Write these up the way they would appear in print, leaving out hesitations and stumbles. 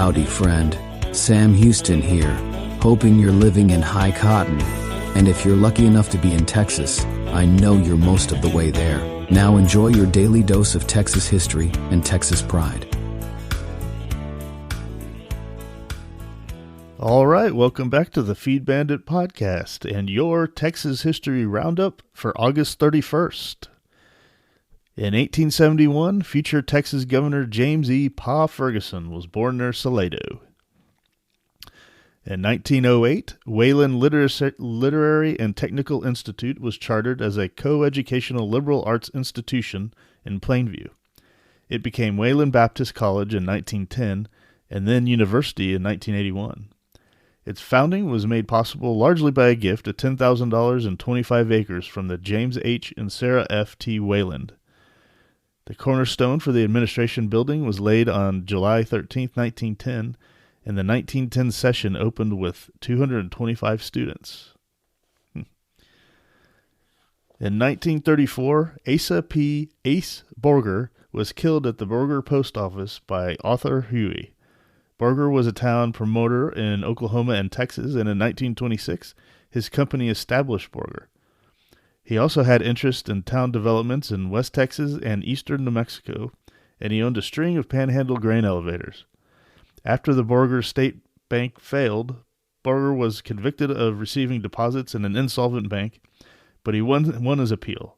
Howdy, friend. Sam Houston here, hoping you're living in high cotton. And if you're lucky enough to be in Texas, I know you're most of the way there. Now enjoy your daily dose of Texas history and Texas pride. All right, welcome back to the Feed Bandit podcast and your Texas History Roundup for August 31st. In 1871, future Texas Governor James E. Pa Ferguson was born near Salado. In 1908, Wayland Literary and Technical Institute was chartered as a co-educational liberal arts institution in Plainview. It became Wayland Baptist College in 1910 and then University in 1981. Its founding was made possible largely by a gift of $10,000 and 25 acres from the James H. and Sarah F. T. Wayland. The cornerstone for the administration building was laid on July 13, 1910, and the 1910 session opened with 225 students. In 1934, Asa P. Ace Borger was killed at the Borger Post Office by Arthur Huey. Borger was a town promoter in Oklahoma and Texas, and in 1926, his company established Borger. He also had interest in town developments in West Texas and eastern New Mexico, and he owned a string of panhandle grain elevators. After the Borger State Bank failed, Borger was convicted of receiving deposits in an insolvent bank, but he won his appeal.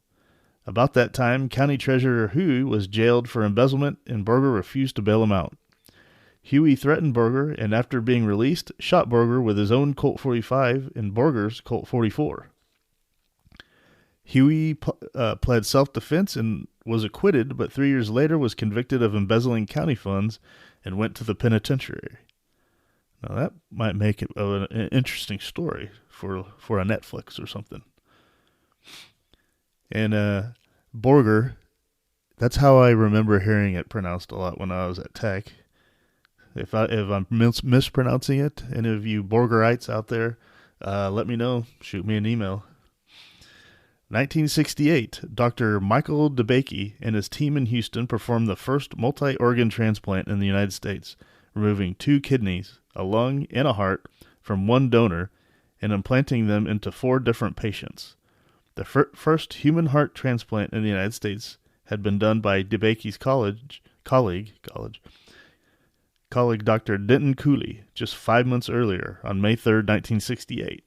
About that time, County Treasurer Huey was jailed for embezzlement, and Borger refused to bail him out. Huey threatened Borger, and after being released, shot Borger with his own Colt 45 and Borger's Colt 44. Huey pled self-defense and was acquitted, but 3 years later was convicted of embezzling county funds and went to the penitentiary. Now that might make it an interesting story for a Netflix or something. And Borger, that's how I remember hearing it pronounced a lot when I was at Tech. If I'm mispronouncing it, any of you Borgerites out there, let me know. Shoot me an email. 1968, Dr. Michael DeBakey and his team in Houston performed the first multi-organ transplant in the United States, removing 2 kidneys, a lung, and a heart from one donor and implanting them into 4 different patients. The first human heart transplant in the United States had been done by DeBakey's colleague, Dr. Denton Cooley, just 5 months earlier on May 3, 1968.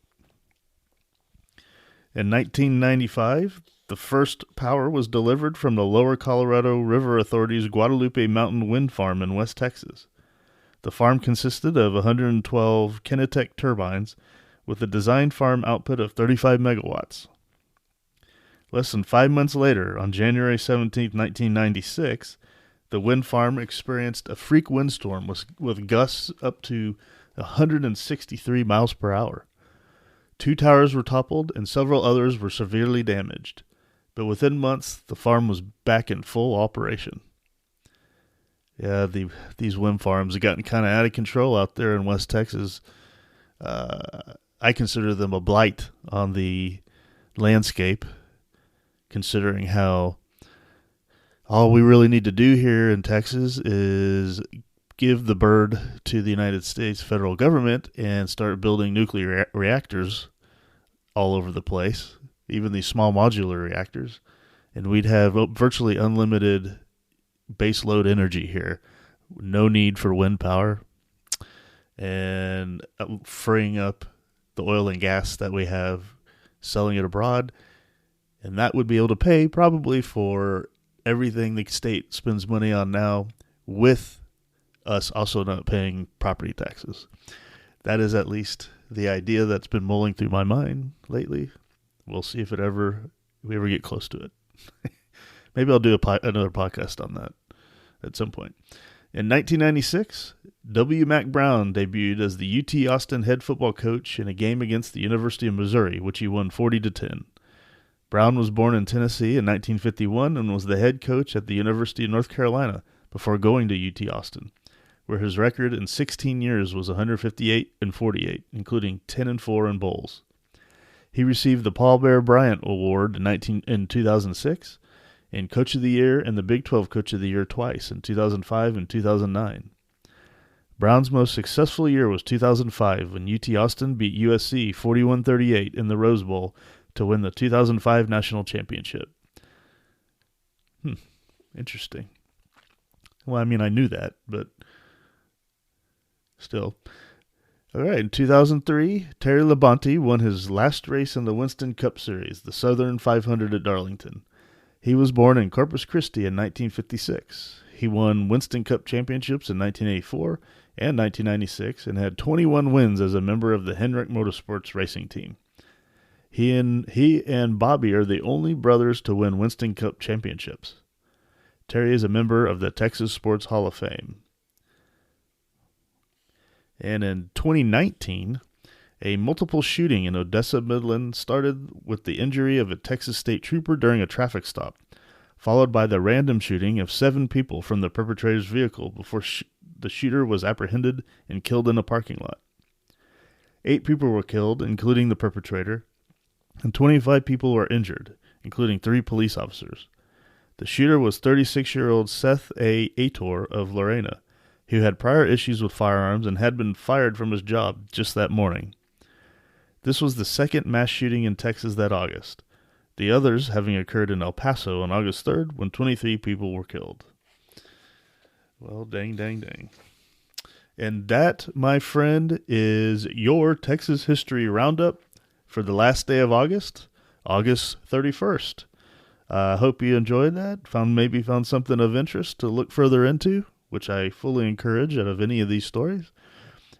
In 1995, the first power was delivered from the Lower Colorado River Authority's Guadalupe Mountain Wind Farm in West Texas. The farm consisted of 112 Kinetec turbines with a design farm output of 35 megawatts. Less than 5 months later, on January 17, 1996, the wind farm experienced a freak windstorm with gusts up to 163 miles per hour. 2 towers were toppled and several others were severely damaged, but within months the farm was back in full operation. Yeah, these wind farms have gotten kind of out of control out there in West Texas. I consider them a blight on the landscape, considering how all we really need to do here in Texas is give the bird to the United States federal government and start building nuclear reactors all over the place, even these small modular reactors, and we'd have virtually unlimited baseload energy here. No need for wind power, and freeing up the oil and gas that we have, selling it abroad, and that would be able to pay probably for everything the state spends money on now, with us also not paying property taxes. That is at least the idea that's been mulling through my mind lately. We'll see if we ever get close to it. Maybe I'll do another podcast on that at some point. In 1996, W. Mac Brown debuted as the UT Austin head football coach in a game against the University of Missouri, which he won 40-10. Brown was born in Tennessee in 1951 and was the head coach at the University of North Carolina before going to UT Austin, where his record in 16 years was 158-48, including 10-4 in bowls. He received the Paul Bear Bryant Award in 2006, and Coach of the Year and the Big 12 Coach of the Year twice in 2005 and 2009. Brown's most successful year was 2005 when UT Austin beat USC 41-38 in the Rose Bowl to win the 2005 national championship. Interesting. Well, I mean, I knew that, but still. All right, in 2003, Terry Labonte won his last race in the Winston Cup Series, the Southern 500 at Darlington. He was born in Corpus Christi in 1956. He won Winston Cup championships in 1984 and 1996 and had 21 wins as a member of the Hendrick Motorsports racing team. He and Bobby are the only brothers to win Winston Cup championships. Terry is a member of the Texas Sports Hall of Fame. And in 2019, a multiple shooting in Odessa, Midland started with the injury of a Texas state trooper during a traffic stop, followed by the random shooting of 7 people from the perpetrator's vehicle before the shooter was apprehended and killed in a parking lot. 8 people were killed, including the perpetrator, and 25 people were injured, including 3 police officers. The shooter was 36-year-old Seth A. Ator of Lorena, who had prior issues with firearms and had been fired from his job just that morning. This was the second mass shooting in Texas that August, the others having occurred in El Paso on August 3rd when 23 people were killed. Well, dang. And that, my friend, is your Texas History Roundup for the last day of August, August 31st. I hope you enjoyed that, found something of interest to look further into, which I fully encourage out of any of these stories.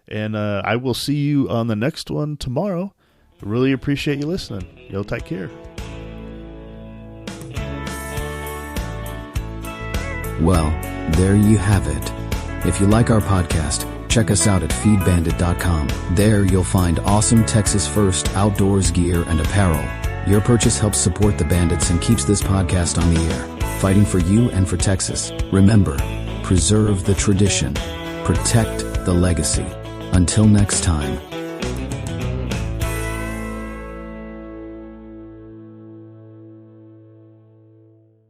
And I will see you on the next one tomorrow. Really appreciate you listening. Y'all take care. Well, there you have it. If you like our podcast, check us out at feedbandit.com. There you'll find awesome Texas First outdoors gear and apparel. Your purchase helps support the Bandits and keeps this podcast on the air, fighting for you and for Texas. Remember, preserve the tradition, protect the legacy. Until next time.